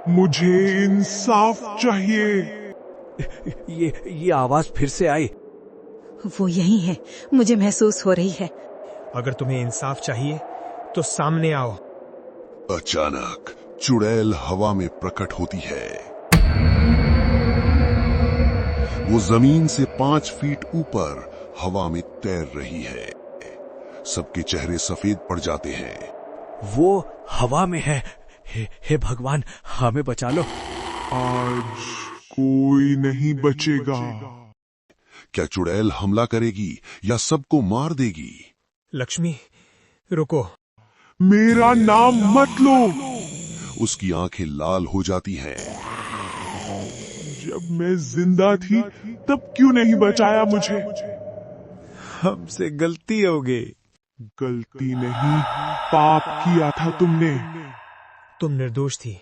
मुझे इंसाफ चाहिए। ये आवाज फिर से आई। वो यही है, मुझे महसूस हो रही है। अगर तुम्हें इंसाफ चाहिए तो सामने आओ। अचानक चुड़ैल हवा में प्रकट होती है। वो जमीन से 5 फीट ऊपर हवा में तैर रही है। सबके चेहरे सफेद पड़ जाते हैं। वो हवा में है। हे भगवान, हमें बचा लो। आज कोई नहीं बचेगा। क्या चुड़ैल हमला करेगी या सबको मार देगी? लक्ष्मी, रुको। मेरा नाम मत लो। उसकी आंखें लाल हो जाती हैं। जब मैं जिंदा थी तब क्यों नहीं बचाया मुझे? हमसे गलती हो गई। गलती नहीं, पाप किया था तुमने। तुम निर्दोष थी।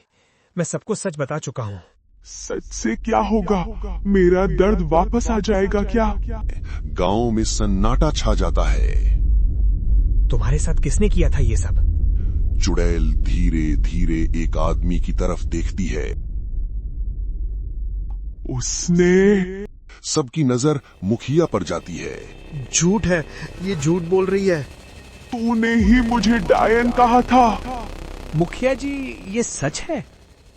मैं सबको सच बता चुका हूँ। सच से क्या होगा? मेरा दर्द वापस आ जाएगा क्या? गांव में सन्नाटा छा जाता है। तुम्हारे साथ किसने किया था ये सब? चुड़ैल धीरे धीरे एक आदमी की तरफ देखती है। उसने। सबकी नजर मुखिया पर जाती है। झूठ है, ये झूठ बोल रही है। तूने ही मुझे डायन कहा था। मुखिया जी, ये सच है?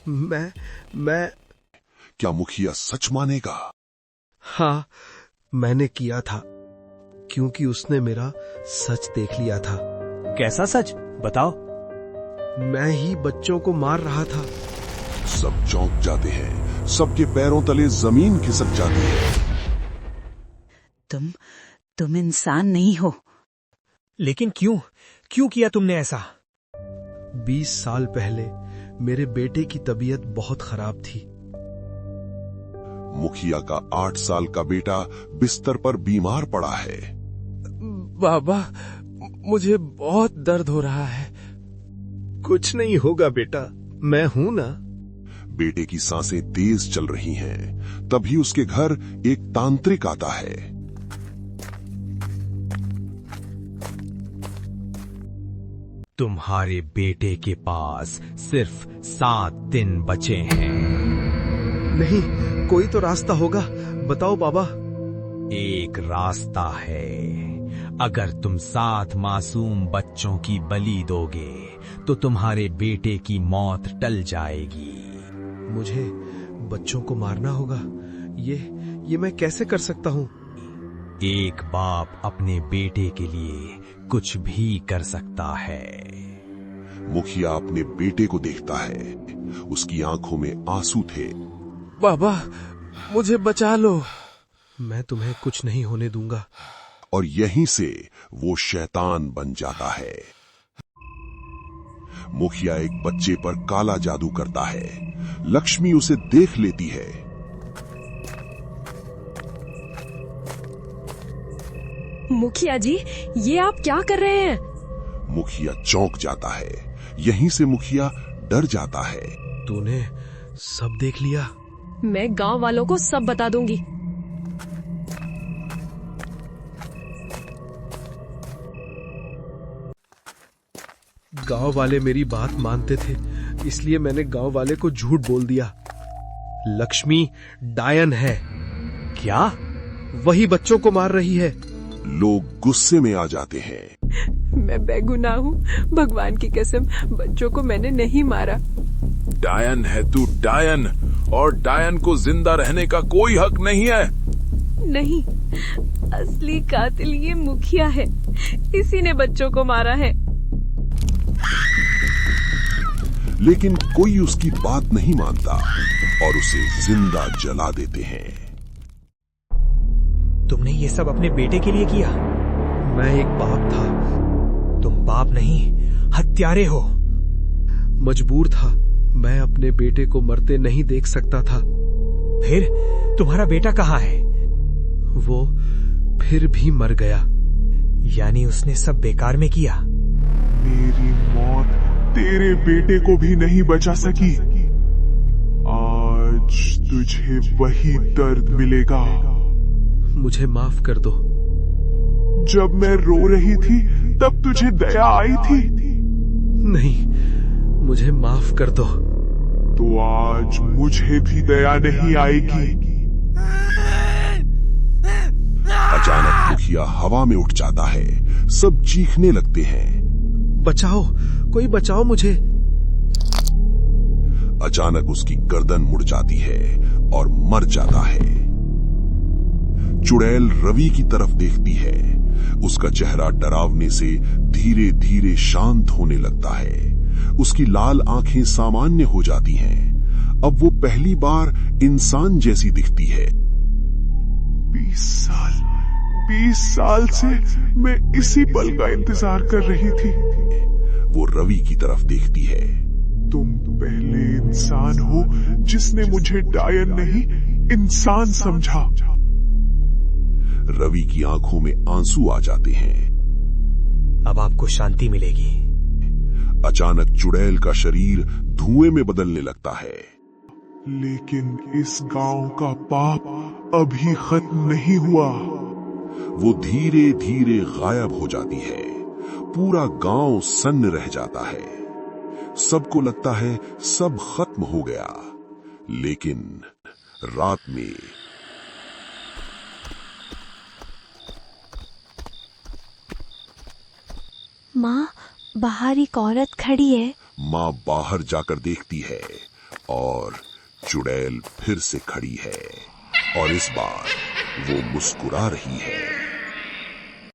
मैं क्या मुखिया सच मानेगा? हाँ, मैंने किया था, क्योंकि उसने मेरा सच देख लिया था। कैसा सच? बताओ। मैं ही बच्चों को मार रहा था। सब चौंक जाते हैं। सबके पैरों तले जमीन खिसक जाती है। तुम इंसान नहीं हो। लेकिन क्यों किया तुमने ऐसा? 20 साल पहले मेरे बेटे की तबीयत बहुत खराब थी। मुखिया का 8 साल का बेटा बिस्तर पर बीमार पड़ा है। बाबा, मुझे बहुत दर्द हो रहा है। कुछ नहीं होगा बेटा, मैं हूं ना। बेटे की सांसें तेज चल रही हैं। तभी उसके घर एक तांत्रिक आता है। तुम्हारे बेटे के पास सिर्फ 7 दिन बचे हैं। नहीं, कोई तो रास्ता होगा, बताओ बाबा। एक रास्ता है। अगर तुम 7 मासूम बच्चों की बलि दोगे तो तुम्हारे बेटे की मौत टल जाएगी। मुझे बच्चों को मारना होगा। ये मैं कैसे कर सकता हूँ? एक बाप अपने बेटे के लिए कुछ भी कर सकता है। मुखिया अपने बेटे को देखता है। उसकी आंखों में आंसू थे। बाबा, मुझे बचा लो। मैं तुम्हें कुछ नहीं होने दूंगा। और यहीं से वो शैतान बन जाता है। मुखिया एक बच्चे पर काला जादू करता है। लक्ष्मी उसे देख लेती है। मुखिया जी, ये आप क्या कर रहे हैं? मुखिया चौंक जाता है। यहीं से मुखिया डर जाता है। तूने सब देख लिया? मैं गांव वालों को सब बता दूंगी। गांव वाले मेरी बात मानते थे, इसलिए मैंने गांव वाले को झूठ बोल दिया। लक्ष्मी डायन है। क्या? वही बच्चों को मार रही है। लोग गुस्से में आ जाते हैं। मैं बेगुनाह हूँ, भगवान की कसम, बच्चों को मैंने नहीं मारा। डायन है तू, डायन। और डायन को जिंदा रहने का कोई हक नहीं है। नहीं, असली कातिल ये मुखिया है। इसी ने बच्चों को मारा है। लेकिन कोई उसकी बात नहीं मानता और उसे जिंदा जला देते हैं। तुमने ये सब अपने बेटे के लिए किया? मैं एक बाप था। तुम बाप नहीं, हत्यारे हो। मजबूर था। मैं अपने बेटे को मरते नहीं देख सकता था। फिर तुम्हारा बेटा कहाँ है? वो फिर भी मर गया। यानी उसने सब बेकार में किया। मेरी मौत तेरे बेटे को भी नहीं बचा सकी। आज तुझे वही दर्द मिलेगा। मुझे माफ कर दो। जब मैं रो रही थी तब तुझे दया आई थी? नहीं, मुझे माफ कर दो। तो आज मुझे भी दया नहीं आएगी। अचानक मुखिया हवा में उठ जाता है। सब चीखने लगते हैं। बचाओ, कोई बचाओ मुझे। अचानक उसकी गर्दन मुड़ जाती है और मर जाता है। चुड़ैल रवि की तरफ देखती है। उसका चेहरा डरावने से धीरे धीरे शांत होने लगता है। उसकी लाल आंखें सामान्य हो जाती हैं। अब वो पहली बार इंसान जैसी दिखती है। 20 साल से मैं इसी पल का इंतजार कर रही थी। वो रवि की तरफ देखती है। तुम पहले इंसान हो जिसने मुझे डायन नहीं, इंसान समझा। रवि की आंखों में आंसू आ जाते हैं। अब आपको शांति मिलेगी। अचानक चुड़ैल का शरीर धुएं में बदलने लगता है। लेकिन इस गांव का पाप अभी खत्म नहीं हुआ। वो धीरे धीरे गायब हो जाती है। पूरा गांव सन्न रह जाता है। सबको लगता है सब खत्म हो गया। लेकिन रात में माँ, बाहर एक औरत खड़ी है। माँ बाहर जाकर देखती है और चुड़ैल फिर से खड़ी है और इस बार वो मुस्कुरा रही है।